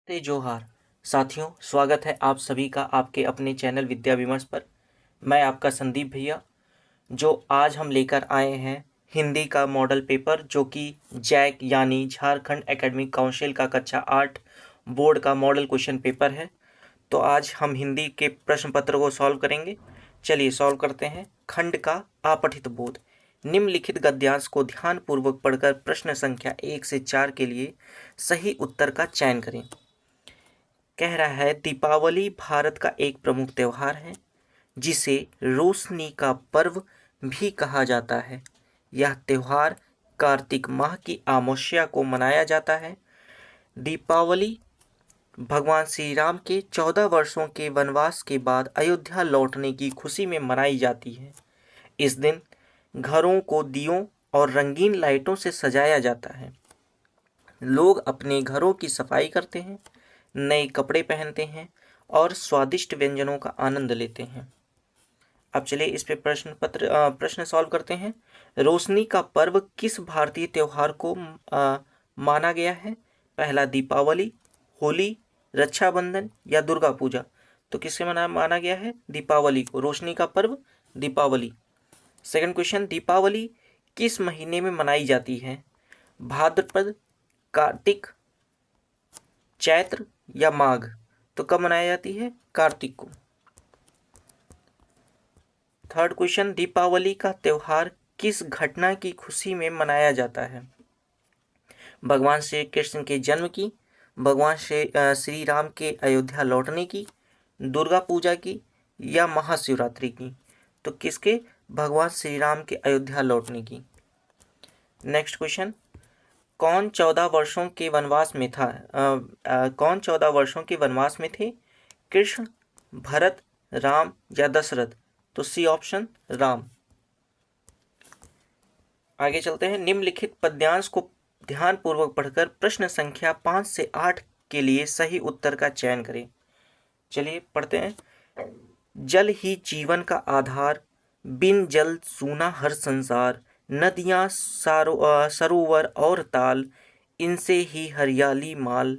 ते जोहार साथियों, स्वागत है आप सभी का आपके अपने चैनल विद्या विमर्श पर। मैं आपका संदीप भैया। जो आज हम लेकर आए हैं हिंदी का मॉडल पेपर, जो कि जैक यानी झारखंड एकेडमिक काउंसिल का कक्षा 8 बोर्ड का मॉडल क्वेश्चन पेपर है। तो आज हम हिंदी के प्रश्न पत्र को सॉल्व करेंगे। चलिए सॉल्व करते हैं। खंड का आपठित बोध। निम्नलिखित गद्यांश को ध्यानपूर्वक पढ़कर प्रश्न संख्या 1 से 4 के लिए सही उत्तर का चयन करें। कह रहा है, दीपावली भारत का एक प्रमुख त्यौहार है जिसे रोशनी का पर्व भी कहा जाता है। यह त्यौहार कार्तिक माह की अमावस्या को मनाया जाता है। दीपावली भगवान श्री राम के 14 वर्षों के वनवास के बाद अयोध्या लौटने की खुशी में मनाई जाती है। इस दिन घरों को दियों और रंगीन लाइटों से सजाया जाता है। लोग अपने घरों की सफाई करते हैं, नए कपड़े पहनते हैं और स्वादिष्ट व्यंजनों का आनंद लेते हैं। अब चलिए इस पे प्रश्न सॉल्व करते हैं। रोशनी का पर्व किस भारतीय त्योहार को माना गया है? पहला दीपावली, होली, रक्षाबंधन या दुर्गा पूजा। तो किससे माना गया है? दीपावली को। रोशनी का पर्व दीपावली। सेकंड क्वेश्चन, दीपावली किस महीने में मनाई जाती है? भाद्रपद, कार्तिक, चैत्र या माघ। तो कब मनाई जाती है? कार्तिक को। थर्ड क्वेश्चन, दीपावली का त्योहार किस घटना की खुशी में मनाया जाता है? भगवान श्री कृष्ण के जन्म की, भगवान श्री राम के अयोध्या लौटने की, दुर्गा पूजा की या महाशिवरात्रि की। तो किसके? भगवान श्री राम के अयोध्या लौटने की। नेक्स्ट क्वेश्चन, कौन 14 वर्षों के वनवास में था? कौन 14 वर्षों के वनवास में थे? कृष्ण, भरत, राम या दशरथ। तो सी ऑप्शन, राम। आगे चलते हैं। निम्नलिखित पद्यांश को ध्यानपूर्वक पढ़कर प्रश्न संख्या 5 से 8 के लिए सही उत्तर का चयन करें। चलिए पढ़ते हैं। जल ही जीवन का आधार, बिन जल सूना हर संसार। नदियाँ, सरोवर और ताल, इनसे ही हरियाली माल।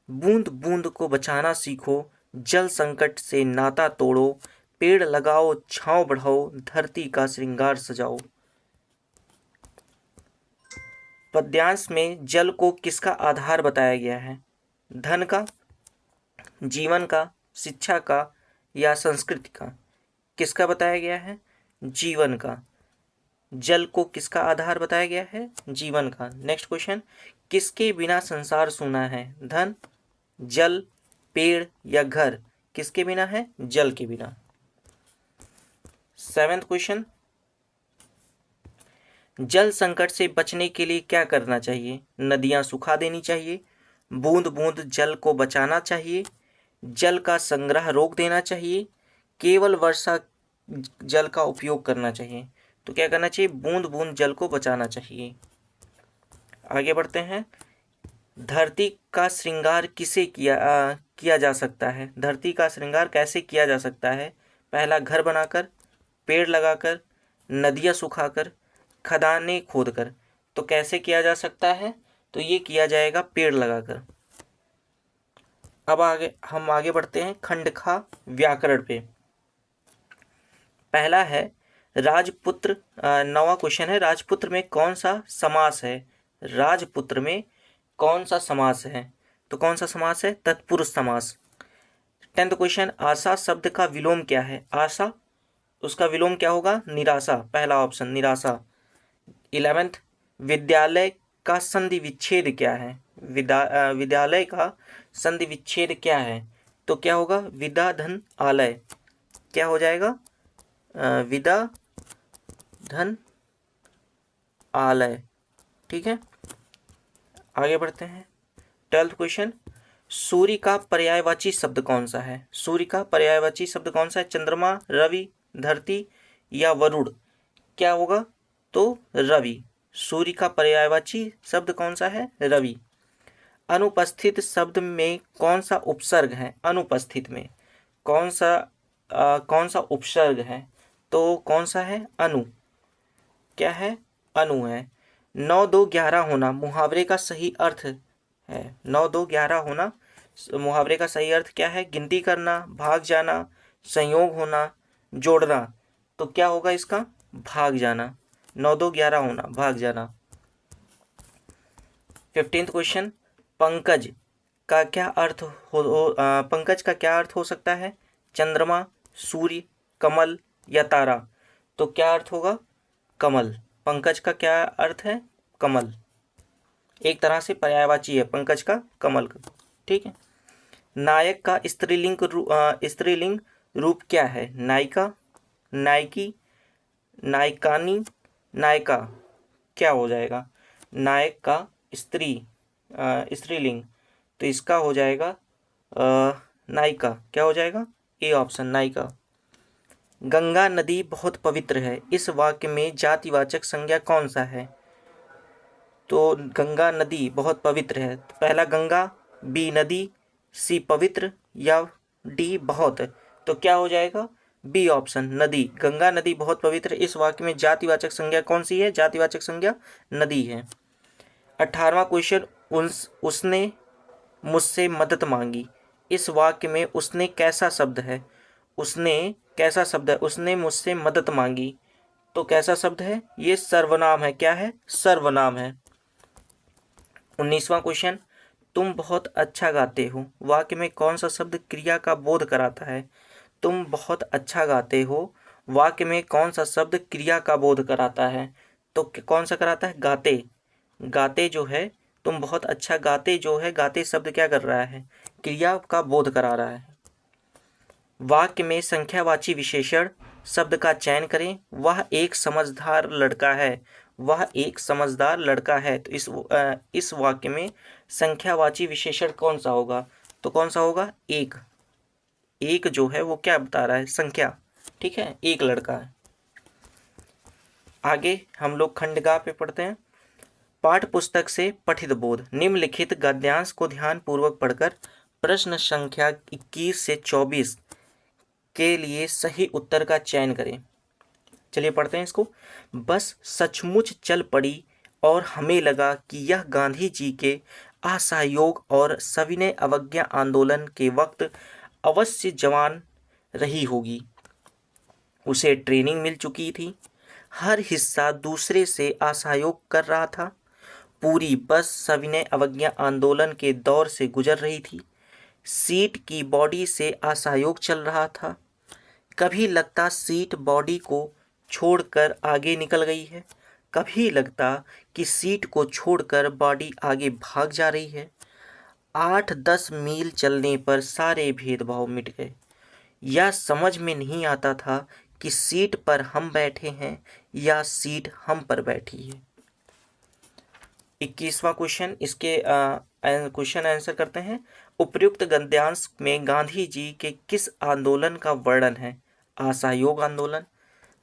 बूंद बूंद को बचाना सीखो, जल संकट से नाता तोड़ो। पेड़ लगाओ, छांव बढ़ाओ, धरती का श्रृंगार सजाओ। पद्यांश में जल को किसका आधार बताया गया है? धन का, जीवन का, शिक्षा का या संस्कृति का। किसका बताया गया है? जीवन का। जल को किसका आधार बताया गया है? जीवन का। नेक्स्ट क्वेश्चन, किसके बिना संसार सूना है? धन, जल, पेड़ या घर। किसके बिना है? जल के बिना। सेवेंथ क्वेश्चन, जल संकट से बचने के लिए क्या करना चाहिए? नदियां सुखा देनी चाहिए, बूंद बूंद जल को बचाना चाहिए, जल का संग्रह रोक देना चाहिए, केवल वर्षा जल का उपयोग करना चाहिए। तो क्या करना चाहिए? बूंद बूंद जल को बचाना चाहिए। आगे बढ़ते हैं। धरती का श्रृंगार किसे किया जा सकता है? धरती का श्रृंगार कैसे किया जा सकता है? पहला, घर बनाकर, पेड़ लगाकर, नदियाँ सुखाकर, खदानें खोदकर। तो कैसे किया जा सकता है? तो ये किया जाएगा पेड़ लगाकर। अब हम आगे बढ़ते हैं खंड खा व्याकरण पे। पहला है राजपुत्र। नौवां क्वेश्चन है, राजपुत्र में कौन सा समास है? राजपुत्र में कौन सा समास है? तो कौन सा समास है? तत्पुरुष समास। 10th क्वेश्चन, आशा शब्द का विलोम क्या है? आशा, उसका विलोम क्या होगा? निराशा। पहला ऑप्शन, निराशा। 11th, विद्यालय का संधि विच्छेद क्या है? विद्यालय का संधि विच्छेद क्या है? तो क्या होगा? विदा धन आलय। क्या हो जाएगा? विदा धन आलय। ठीक है, आगे बढ़ते हैं। 12th क्वेश्चन, सूर्य का पर्यायवाची शब्द कौन सा है? सूर्य का पर्यायवाची शब्द कौन सा है? चंद्रमा, रवि, धरती या वरुण। क्या होगा? तो रवि। सूर्य का पर्यायवाची शब्द कौन सा है? रवि। अनुपस्थित शब्द में कौन सा उपसर्ग है? अनुपस्थित में कौन सा उपसर्ग है? तो कौन सा है? अनु। क्या है? अनु है। 9 2 11 होना मुहावरे का सही अर्थ है। 9 2 11 होना मुहावरे का सही अर्थ क्या है? गिनती करना, भाग जाना, संयोग होना, जोड़ना। तो क्या होगा इसका? भाग जाना। 9 2 11 होना, भाग जाना। 15th क्वेश्चन, पंकज का क्या अर्थ पंकज का क्या अर्थ हो सकता है? चंद्रमा, सूर्य, कमल या तारा। तो क्या अर्थ होगा? कमल। पंकज का क्या अर्थ है? कमल। एक तरह से पर्यायवाची है पंकज का, कमल का। ठीक है। नायक का स्त्रीलिंग रूप क्या है? नायिका, नायकी, नायकानी, नायका। क्या हो जाएगा? नायक का स्त्रीलिंग, तो इसका हो जाएगा नायिका। क्या हो जाएगा? ए ऑप्शन, नायिका। गंगा नदी बहुत पवित्र है, इस वाक्य में जातिवाचक संज्ञा कौन सा है? तो गंगा नदी बहुत पवित्र है, तो पहला गंगा, बी नदी, सी पवित्र या डी बहुत। तो क्या हो जाएगा? बी ऑप्शन, नदी। गंगा नदी बहुत पवित्र, इस वाक्य में जातिवाचक संज्ञा कौन सी है? जातिवाचक संज्ञा नदी है। 18वां क्वेश्चन, उसने मुझसे मदद मांगी, इस वाक्य में उसने कैसा शब्द है? उसने कैसा शब्द है? उसने मुझसे मदद मांगी, तो कैसा शब्द है? ये सर्वनाम है। क्या है? सर्वनाम है। 19वां क्वेश्चन, तुम बहुत अच्छा गाते हो, वाक्य में कौन सा शब्द क्रिया का बोध कराता है? तुम बहुत अच्छा गाते हो, वाक्य में कौन सा शब्द क्रिया का बोध कराता है? तो कौन सा कराता है? गाते। गाते जो है, तुम बहुत अच्छा गाते जो है, गाते शब्द क्या कर रहा है? क्रिया का बोध करा रहा है। वाक्य में संख्यावाची विशेषण शब्द का चयन करें। वह एक समझदार लड़का है, वह एक समझदार लड़का है। तो इस वाक्य में संख्यावाची विशेषण कौन सा होगा? तो कौन सा होगा? एक। एक जो है वो क्या बता रहा है? संख्या। ठीक है, एक लड़का है। आगे हम लोग खंडगा पे पढ़ते हैं। पाठ्य पुस्तक से पठित बोध, निम्नलिखित गद्यांश को ध्यान पूर्वक पढ़कर प्रश्न संख्या 21 से 24 के लिए सही उत्तर का चयन करें। चलिए पढ़ते हैं इसको। बस सचमुच चल पड़ी और हमें लगा कि यह गांधी जी के असहयोग और सविनय अवज्ञा आंदोलन के वक्त अवश्य जवान रही होगी। उसे ट्रेनिंग मिल चुकी थी, हर हिस्सा दूसरे से असहयोग कर रहा था। पूरी बस सविनय अवज्ञा आंदोलन के दौर से गुजर रही थी। सीट की बॉडी से असहयोग चल रहा था। कभी लगता सीट बॉडी को छोड़कर आगे निकल गई है, कभी लगता कि सीट को छोड़कर बॉडी आगे भाग जा रही है। 8-10 मील चलने पर सारे भेदभाव मिट गए। यह समझ में नहीं आता था कि सीट पर हम बैठे हैं या सीट हम पर बैठी है। 21वां क्वेश्चन, इसके क्वेश्चन आंसर करते हैं। उपयुक्त गद्यांश में गांधी जी के किस आंदोलन का वर्णन है? असहयोग आंदोलन,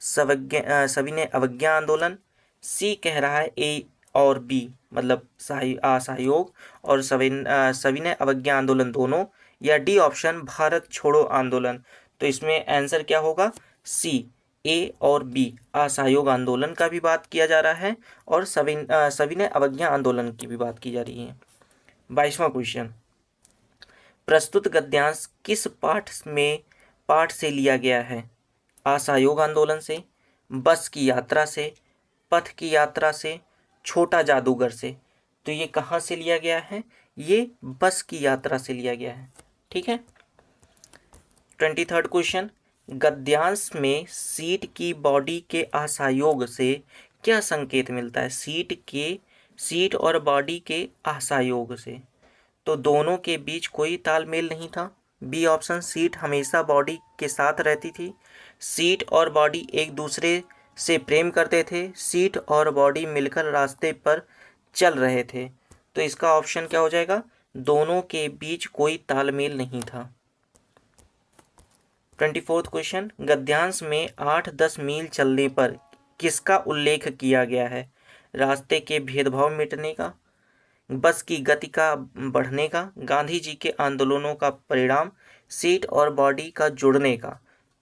सविनय अवज्ञा आंदोलन। सी कह रहा है ए और बी, मतलब असहयोग और सविनय अवज्ञा आंदोलन दोनों, या डी ऑप्शन भारत छोड़ो आंदोलन। तो इसमें आंसर क्या होगा? सी, ए और बी, असहयोग आंदोलन का भी बात किया जा रहा है और सविनय अवज्ञा आंदोलन की भी बात की जा रही है। 22वां क्वेश्चन, प्रस्तुत गद्यांश किस पाठ से लिया गया है? असहयोग आंदोलन से, बस की यात्रा से, पथ की यात्रा से, छोटा जादूगर से। तो ये कहाँ से लिया गया है? ये बस की यात्रा से लिया गया है। ठीक है। 23rd क्वेश्चन, गद्यांश में सीट की बॉडी के असहयोग से क्या संकेत मिलता है? सीट और बॉडी के असहयोग से, तो दोनों के बीच कोई तालमेल नहीं था। बी ऑप्शन, सीट हमेशा बॉडी के साथ रहती थी। सीट और बॉडी एक दूसरे से प्रेम करते थे। सीट और बॉडी मिलकर रास्ते पर चल रहे थे। तो इसका ऑप्शन क्या हो जाएगा? दोनों के बीच कोई तालमेल नहीं था। 24th क्वेश्चन, गद्यांश में 8-10 मील चलने पर किसका उल्लेख किया गया है? रास्ते के भेदभाव मिटने का, बस की गति का बढ़ने का, गांधी जी के आंदोलनों का परिणाम, सीट और बॉडी का जुड़ने का।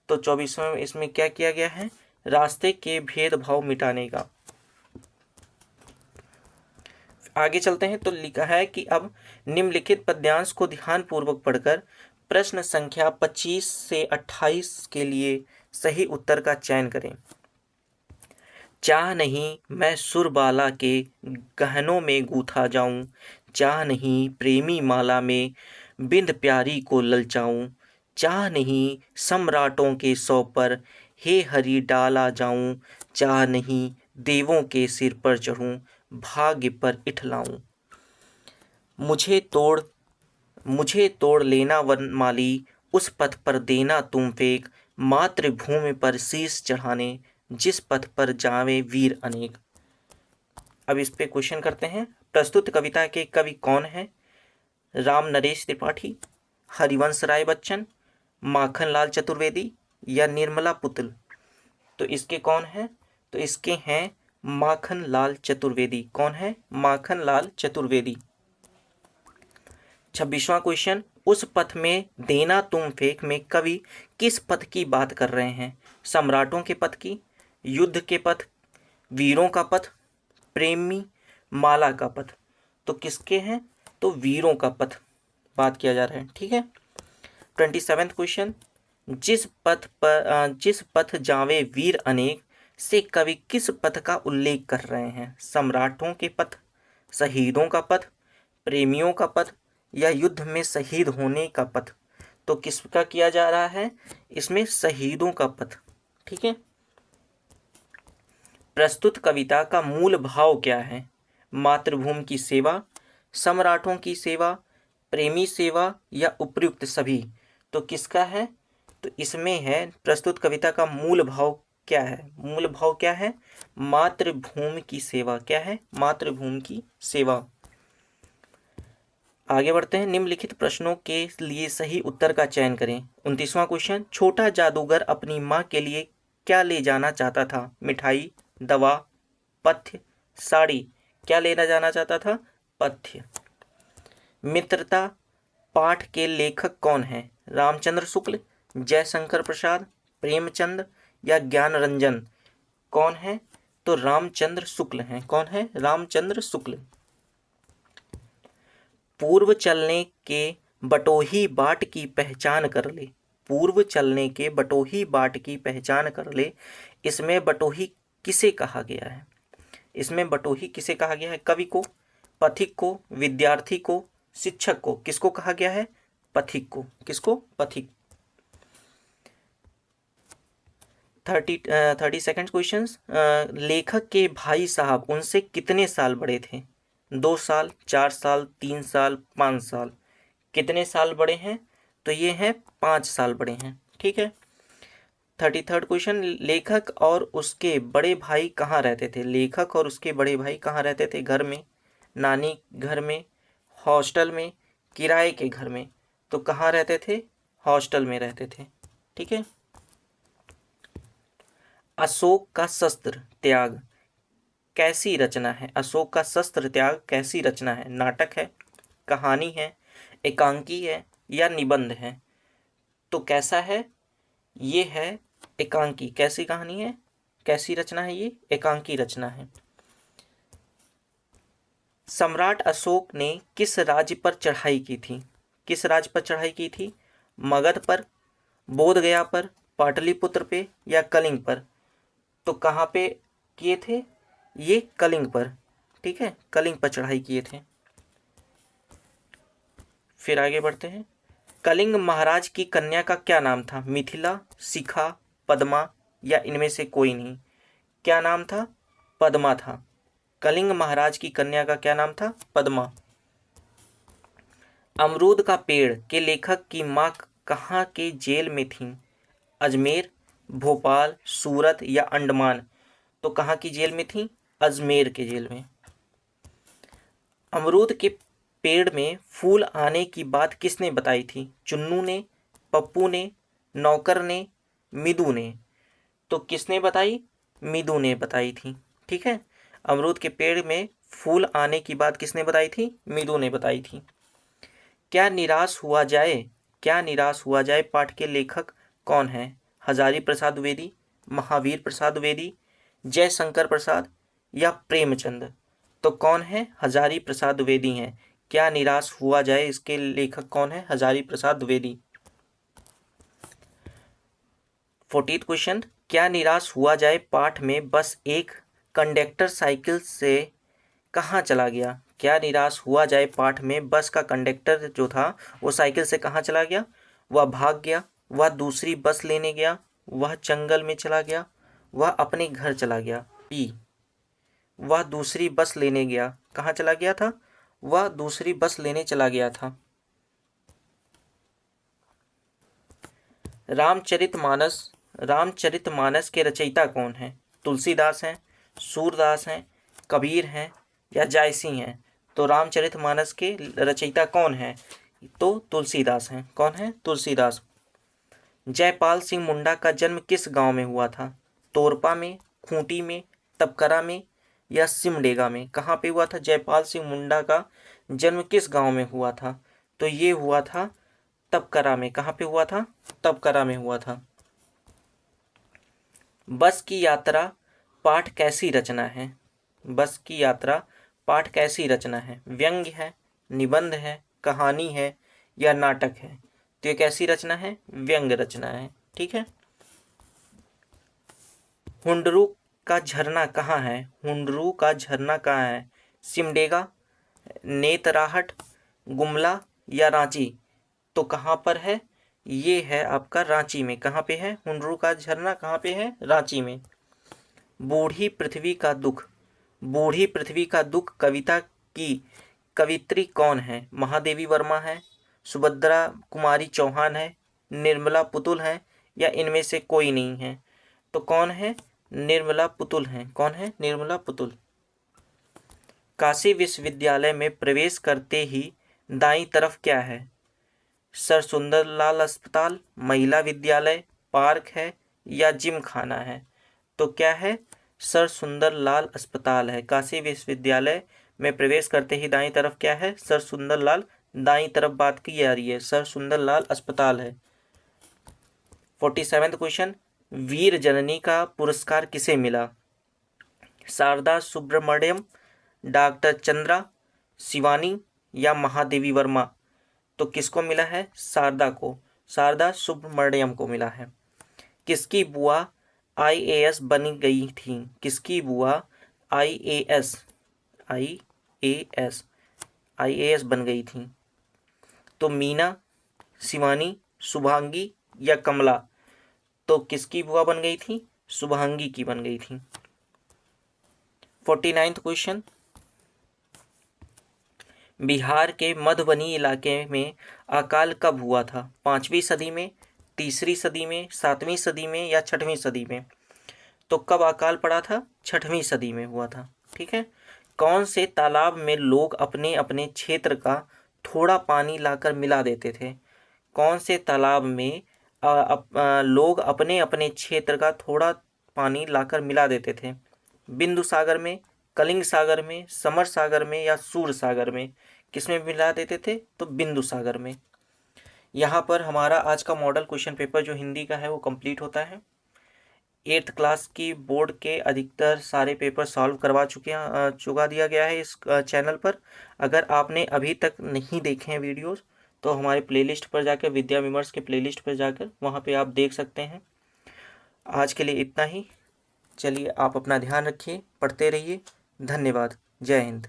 तो 24वें में इसमें क्या किया गया है? रास्ते के भेदभाव मिटाने का। आगे चलते हैं तो लिखा है कि अब निम्नलिखित पद्यांश को ध्यानपूर्वक पढ़कर प्रश्न संख्या 25 से 28 के लिए सही उत्तर का चयन करें। चाह नहीं मैं सुरबाला के गहनों में गूथा जाऊं, चाह नहीं प्रेमी माला में बिंद प्यारी को ललचाऊं, चाह नहीं सम्राटों के सौ पर हे हरि डाला जाऊं, चाह नहीं देवों के सिर पर चढ़ूं, भाग्य पर इठलाऊं। मुझे तोड़ लेना वनमाली, उस पथ पर देना तुम फेंक, मातृभूमि पर शीश चढ़ाने, जिस पथ पर जावे वीर अनेक। अब इस पे क्वेश्चन करते हैं। प्रस्तुत कविता के कवि कौन हैं? राम नरेश त्रिपाठी, हरिवंश राय बच्चन, माखनलाल चतुर्वेदी या निर्मला पुतल। तो इसके कौन हैं? तो इसके हैं माखनलाल चतुर्वेदी। कौन है? माखनलाल चतुर्वेदी। 26वां क्वेश्चन, उस पथ में देना तुम फेंक में कवि किस पथ की बात कर रहे हैं? सम्राटों के पथ की, युद्ध के पथ, वीरों का पथ, प्रेमी माला का पथ। तो किसके हैं? तो वीरों का पथ बात किया जा रहा है। ठीक है। 27वां क्वेश्चन, जिस पथ जावे वीर अनेक से कवि किस पथ का उल्लेख कर रहे हैं? सम्राटों के पथ, शहीदों का पथ, प्रेमियों का पथ या युद्ध में शहीद होने का पथ। तो किसका किया जा रहा है? इसमें शहीदों का पथ। ठीक है। प्रस्तुत कविता का मूल भाव क्या है? मातृभूमि की सेवा, सम्राटों की सेवा, प्रेमी सेवा या उपयुक्त सभी। तो किसका है? तो इसमें है प्रस्तुत कविता का मूल भाव क्या है? मूल भाव क्या है? मातृभूमि की सेवा। क्या है? मातृभूमि की सेवा। आगे बढ़ते हैं। निम्नलिखित प्रश्नों के लिए सही उत्तर का चयन करें। 29वां क्वेश्चन, छोटा जादूगर अपनी माँ के लिए क्या ले जाना चाहता था? मिठाई, दवा, पथ्य, साड़ी। क्या लेना जाना चाहता था? पथ्य। मित्रता पाठ के लेखक कौन हैं? रामचंद्र शुक्ल, जयशंकर प्रसाद, प्रेमचंद या ज्ञान रंजन। कौन है? तो रामचंद्र शुक्ल हैं। कौन है? रामचंद्र शुक्ल। पूर्व चलने के बटोही बाट की पहचान कर ले। पूर्व चलने के बटोही बाट की पहचान कर ले। इसमें बटोही किसे कहा गया है? इसमें बटोही किसे कहा गया है? कवि को, पथिक को, विद्यार्थी को, शिक्षक को। किसको कहा गया है? पथिक को। किसको? पथिक। 32nd क्वेश्चन, लेखक के भाई साहब उनसे कितने साल बड़े थे? 2 साल, 4 साल, 3 साल, 5 साल। कितने साल बड़े हैं? तो ये हैं 5 साल बड़े हैं। ठीक है। 33rd क्वेश्चन, लेखक और उसके बड़े भाई कहाँ रहते थे? लेखक और उसके बड़े भाई कहाँ रहते थे? घर में, नानी घर में, हॉस्टल में, किराए के घर में। तो कहाँ रहते थे? हॉस्टल में रहते थे। ठीक है। अशोक का शस्त्र त्याग कैसी रचना है? अशोक का शस्त्र त्याग कैसी रचना है? नाटक है, कहानी है, एकांकी है या निबंध है? तो कैसा है? ये है एकांकी। कैसी कहानी है? कैसी रचना है? ये एकांकी रचना है। सम्राट अशोक ने किस राज्य पर चढ़ाई की थी? किस राज्य पर चढ़ाई की थी? मगध पर, बोधगया पर, पाटलिपुत्र पे या कलिंग पर? तो कहाँ पे किए थे? ये कलिंग पर। ठीक है, कलिंग पर चढ़ाई किए थे। फिर आगे बढ़ते हैं। कलिंग महाराज की कन्या का क्या नाम था? मिथिला, शिखा, पद्मा या इनमें से कोई नहीं। क्या नाम था? पद्मा था। कलिंग महाराज की कन्या का क्या नाम था? पद्मा। अमरूद का पेड़ के लेखक की माँ कहाँ के जेल में थीं? अजमेर, भोपाल, सूरत या अंडमान। तो कहाँ की जेल में थीं? अजमेर के जेल में। अमरूद के पेड़ में फूल आने की बात किसने बताई थी? चुन्नू ने, पप्पू ने, नौकर ने, मिदू ने। तो किसने बताई? मिदू ने बताई थी। ठीक है। अमरूद के पेड़ में फूल आने की बात किसने बताई थी? मिदू ने बताई थी। क्या निराश हुआ जाए, क्या निराश हुआ जाए पाठ के लेखक कौन हैं? हजारी प्रसाद द्विवेदी, महावीर प्रसाद द्विवेदी, जयशंकर प्रसाद या प्रेमचंद। तो कौन है? हजारी प्रसाद द्विवेदी हैं। क्या निराश हुआ जाए, इसके लेखक कौन है? हजारी प्रसाद द्विवेदी। 14th क्वेश्चन, क्या निराश हुआ जाए पाठ में बस एक कंडक्टर साइकिल से कहाँ चला गया? क्या निराश हुआ जाए पाठ में बस का कंडक्टर जो था वो साइकिल से कहाँ चला गया? वह भाग गया, वह दूसरी बस लेने गया, वह जंगल में चला गया, वह अपने घर चला गया। बी, वह दूसरी बस लेने गया। कहाँ चला गया था? वह दूसरी बस लेने चला गया था। रामचरितमानस के रचयिता कौन हैं? तुलसीदास हैं, सूरदास हैं, कबीर हैं या जायसी हैं? तो रामचरितमानस के रचयिता कौन हैं? तो तुलसीदास हैं। कौन है? तुलसीदास। जयपाल सिंह मुंडा का जन्म किस गांव में हुआ था? तोरपा में, खूंटी में, तपकरा में या सिमडेगा में? कहाँ पे हुआ था जयपाल सिंह मुंडा का जन्म? किस गांव में हुआ था? तो ये हुआ था तपकरा में। कहाँ पे हुआ था? तपकरा में हुआ था। बस की यात्रा पाठ कैसी रचना है? बस की यात्रा पाठ कैसी रचना है? व्यंग्य है, निबंध है, कहानी है या नाटक है? तो ये कैसी रचना है? व्यंग्य रचना है। ठीक है। हुंडरू का झरना कहाँ है? हुंडरू का झरना कहाँ है? सिमडेगा, नेतराहट, गुमला या रांची? तो कहाँ पर है? ये है आपका रांची में। कहाँ पे है हुंडरू का झरना? कहाँ पे है? रांची में। बूढ़ी पृथ्वी का दुख, बूढ़ी पृथ्वी का दुख कविता की कवित्री कौन है? महादेवी वर्मा है, सुभद्रा कुमारी चौहान है, निर्मला पुतुल है या इनमें से कोई नहीं है? तो कौन है? निर्मला पुतुल हैं। कौन है? निर्मला पुतुल। काशी विश्वविद्यालय में प्रवेश करते ही दाईं तरफ क्या है? सर सुंदरलाल अस्पताल, महिला विद्यालय, पार्क है या जिम खाना है? तो क्या है? सर सुंदरलाल अस्पताल है। काशी विश्वविद्यालय में प्रवेश करते ही दाईं तरफ क्या है? सर सुंदरलाल। दाईं तरफ बात की जा रही है, सर सुंदरलाल अस्पताल है। 47वां क्वेश्चन, वीर जननी का पुरस्कार किसे मिला? शारदा सुब्रमण्यम, डॉक्टर चंद्रा, शिवानी या महादेवी वर्मा? तो किसको मिला है? शारदा को, शारदा सुब्रमण्यम को मिला है। किसकी बुआ IAS बन गई थी? किसकी बुआ IAS बन गई थी? तो मीना, शिवानी, शुभांगी या कमला? तो किसकी बुआ बन गई थी? शुभांगी की बन गई थी। 49वां क्वेश्चन, बिहार के मधुबनी इलाके में अकाल कब हुआ था? 5वीं सदी में, 3री सदी में, 7वीं सदी में या 6वीं सदी में? तो कब अकाल पड़ा था? 6वीं सदी में हुआ था। ठीक है। कौन से तालाब में लोग अपने अपने क्षेत्र का थोड़ा पानी लाकर मिला देते थे? कौन से तालाब में लोग अपने अपने क्षेत्र का थोड़ा पानी लाकर मिला देते थे? बिंदु सागर में, कलिंग सागर में, समर सागर में या सूर सागर में? किसमें मिला देते थे? तो बिंदु सागर में। यहाँ पर हमारा आज का मॉडल क्वेश्चन पेपर जो हिंदी का है वो कंप्लीट होता है। 8th क्लास की बोर्ड के अधिकतर सारे पेपर सॉल्व चुका दिया गया है इस चैनल पर। अगर आपने अभी तक नहीं देखे हैं वीडियोस तो हमारे प्लेलिस्ट पर जाकर, विद्या विमर्श के प्लेलिस्ट पर जाकर वहाँ पे आप देख सकते हैं। आज के लिए इतना ही। चलिए, आप अपना ध्यान रखिए, पढ़ते रहिए। धन्यवाद। जय हिंद।